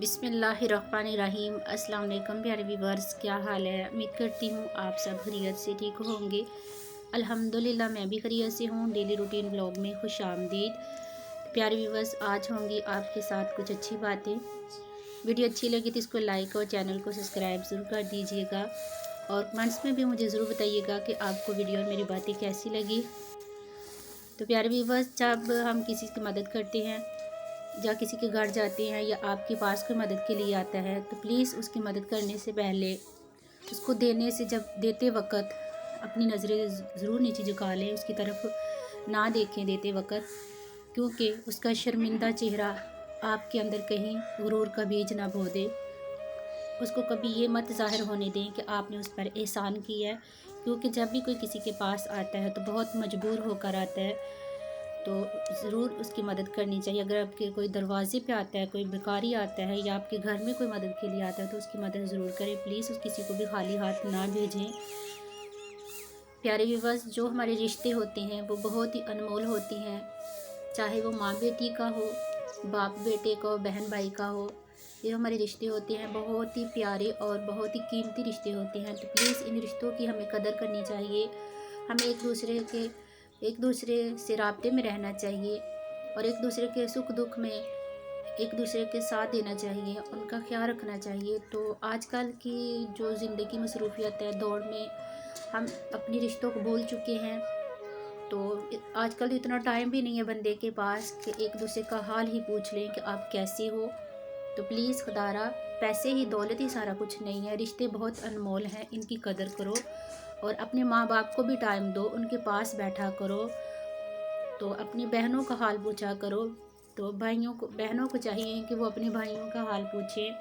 बिस्मिल्लाहिर्रहमानिर्रहीम। अस्सलाम वालेकुम प्यारे व्यूअर्स, क्या हाल है? उम्मीद करती हूँ आप सब खैरियत से ठीक होंगे। अल्हम्दुलिल्लाह मैं भी खैरियत से हूँ। डेली रूटीन ब्लॉग में खुश आमदीद। प्यारे व्यूअर्स, आज होंगी आपके साथ कुछ अच्छी बातें। वीडियो अच्छी लगी तो इसको लाइक और चैनल को सब्सक्राइब ज़रूर कर दीजिएगा और कमेंट्स में भी मुझे ज़रूर बताइएगा कि आपको वीडियो और मेरी बातें कैसी लगी। तो प्यारे व्यूअर्स, जब हम किसी की मदद करते हैं या किसी के घर जाते हैं या आपके पास कोई मदद के लिए आता है तो प्लीज़ उसकी मदद करने से पहले उसको देते वक्त अपनी नज़रें ज़रूर नीचे झुका लें, उसकी तरफ ना देखें देते वक्त, क्योंकि उसका शर्मिंदा चेहरा आपके अंदर कहीं गुरूर का बीज ना बो दे। उसको कभी ये मत ज़ाहिर होने दें कि आपने उस पर एहसान किया है, क्योंकि जब भी कोई किसी के पास आता है तो बहुत मजबूर होकर आता है, तो ज़रूर उसकी मदद करनी चाहिए। अगर आपके कोई दरवाज़े पे आता है, कोई भिखारी आता है या आपके घर में कोई मदद के लिए आता है तो उसकी मदद ज़रूर करें। प्लीज़ उस किसी को भी खाली हाथ ना भेजें। प्यारे व्यूअर्स, जो हमारे रिश्ते होते हैं वो बहुत ही अनमोल होती हैं, चाहे वो माँ बेटी का हो, बाप बेटे का हो, बहन भाई का हो। ये हमारे रिश्ते होते हैं बहुत ही प्यारे और बहुत ही कीमती रिश्ते होते हैं। तो प्लीज़ इन रिश्तों की हमें कदर करनी चाहिए। हमें एक दूसरे से राब्ते में रहना चाहिए और एक दूसरे के सुख दुख में एक दूसरे के साथ देना चाहिए, उनका ख्याल रखना चाहिए। तो आजकल की जो ज़िंदगी मसरूफ़ियत है, दौड़ में हम अपने रिश्तों को भूल चुके हैं। तो आजकल इतना टाइम भी नहीं है बंदे के पास कि एक दूसरे का हाल ही पूछ लें कि आप कैसे हो। तो प्लीज़ खुदारा, पैसे ही दौलत ही सारा कुछ नहीं है, रिश्ते बहुत अनमोल हैं, इनकी कदर करो और अपने माँ बाप को भी टाइम दो, उनके पास बैठा करो। तो अपनी बहनों का हाल पूछा करो। तो बहनों को चाहिए कि वो अपने भाइयों का हाल पूछें।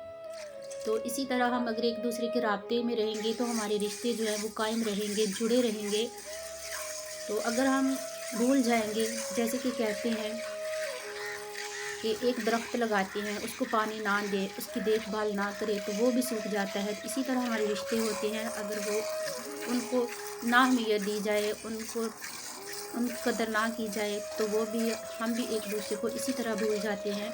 तो इसी तरह हम अगर एक दूसरे के राब्ते में रहेंगे तो हमारे रिश्ते जो है वो कायम रहेंगे, जुड़े रहेंगे। तो अगर हम भूल जाएंगे, जैसे कि कहते हैं कि एक दरख्त लगाते हैं, उसको पानी ना दे, उसकी देखभाल ना करे तो वो भी सूख जाता है। इसी तरह हमारे रिश्ते होते हैं, अगर वो उनको ना अहमियत दी जाए, उनकी कदर ना की जाए तो हम भी एक दूसरे को इसी तरह भूल जाते हैं।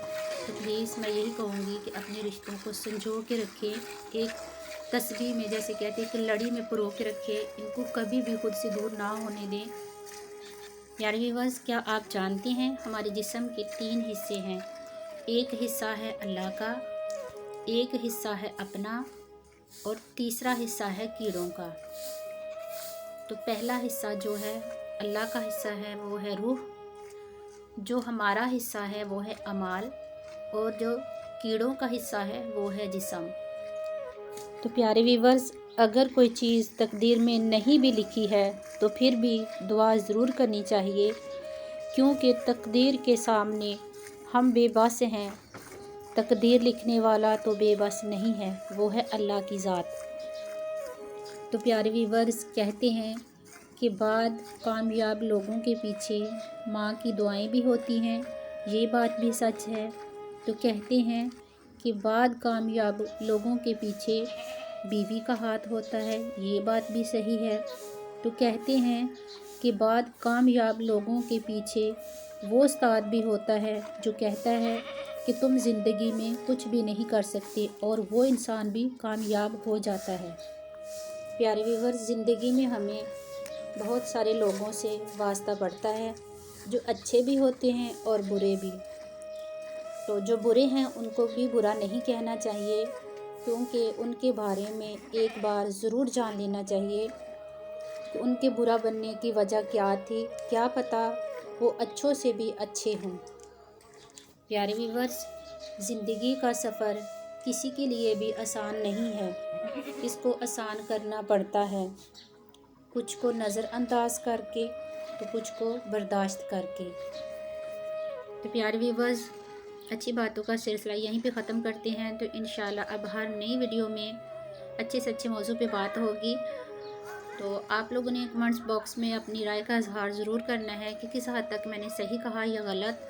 तो प्लीज़ मैं यही कहूँगी कि अपने रिश्तों को संजो के रखें, एक तस्वीर में, जैसे कहते हैं कि लड़ी में पिरो के रखें, इनको कभी भी खुद से दूर ना होने दें। प्यारे व्यूअर्स, क्या आप जानते हैं हमारे जिस्म के 3 हिस्से हैं। एक हिस्सा है अल्लाह का, एक हिस्सा है अपना और तीसरा हिस्सा है कीड़ों का। तो पहला हिस्सा जो है अल्लाह का हिस्सा है वो है रूह, जो हमारा हिस्सा है वो है अमाल और जो कीड़ों का हिस्सा है वो है जिस्म। तो प्यारे व्यूअर्स, अगर कोई चीज़ तकदीर में नहीं भी लिखी है तो फिर भी दुआ ज़रूर करनी चाहिए, क्योंकि तकदीर के सामने हम बेबस हैं। तकदीर लिखने वाला तो बेबस नहीं है, वो है अल्लाह की ज़ात। तो प्यारे व्यूअर्स, कहते हैं कि बाद कामयाब लोगों के पीछे माँ की दुआएं भी होती हैं, ये बात भी सच है। तो कहते हैं कि बाद कामयाब लोगों के पीछे बीवी का हाथ होता है, ये बात भी सही है। तो कहते हैं कि बाद कामयाब लोगों के पीछे वो उस्ताद भी होता है जो कहता है कि तुम ज़िंदगी में कुछ भी नहीं कर सकते, और वो इंसान भी कामयाब हो जाता है। प्यारे व्यूअर्स, ज़िंदगी में हमें बहुत सारे लोगों से वास्ता पड़ता है, जो अच्छे भी होते हैं और बुरे भी। तो जो बुरे हैं उनको भी बुरा नहीं कहना चाहिए, क्योंकि उनके बारे में एक बार ज़रूर जान लेना चाहिए कि उनके बुरा बनने की वजह क्या थी। क्या पता वो अच्छों से भी अच्छे हों। प्यारे व्यूअर्स, ज़िंदगी का सफ़र किसी के लिए भी आसान नहीं है, इसको आसान करना पड़ता है, कुछ को नज़रअंदाज करके तो कुछ को बर्दाश्त करके। तो प्यारे व्यूअर्स, अच्छी बातों का सिलसिला यहीं पे ख़त्म करते हैं। तो इंशाल्लाह अब हर नई वीडियो में अच्छे से अच्छे मौजू पे बात होगी। तो आप लोगों ने कमेंट्स बॉक्स में अपनी राय का इजहार ज़रूर करना है कि किस हद तक मैंने सही कहा या गलत।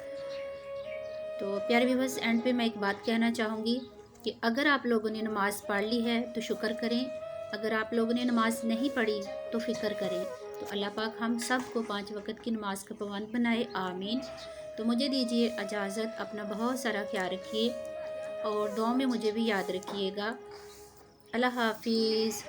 तो प्यारे व्यूअर्स, एंड पे मैं एक बात कहना चाहूँगी कि अगर आप लोगों ने नमाज़ पढ़ ली है तो शुक्र करें, अगर आप लोगों ने नमाज़ नहीं पढ़ी तो फ़िक्र करें। तो अल्लाह पाक हम सब को 5 वक़्त की नमाज़ का पाबंद बनाए, आमीन। तो मुझे दीजिए इजाज़त, अपना बहुत सारा ख्याल रखिए। और दुआ में मुझे भी याद रखिएगा। अल्लाह हाफिज़।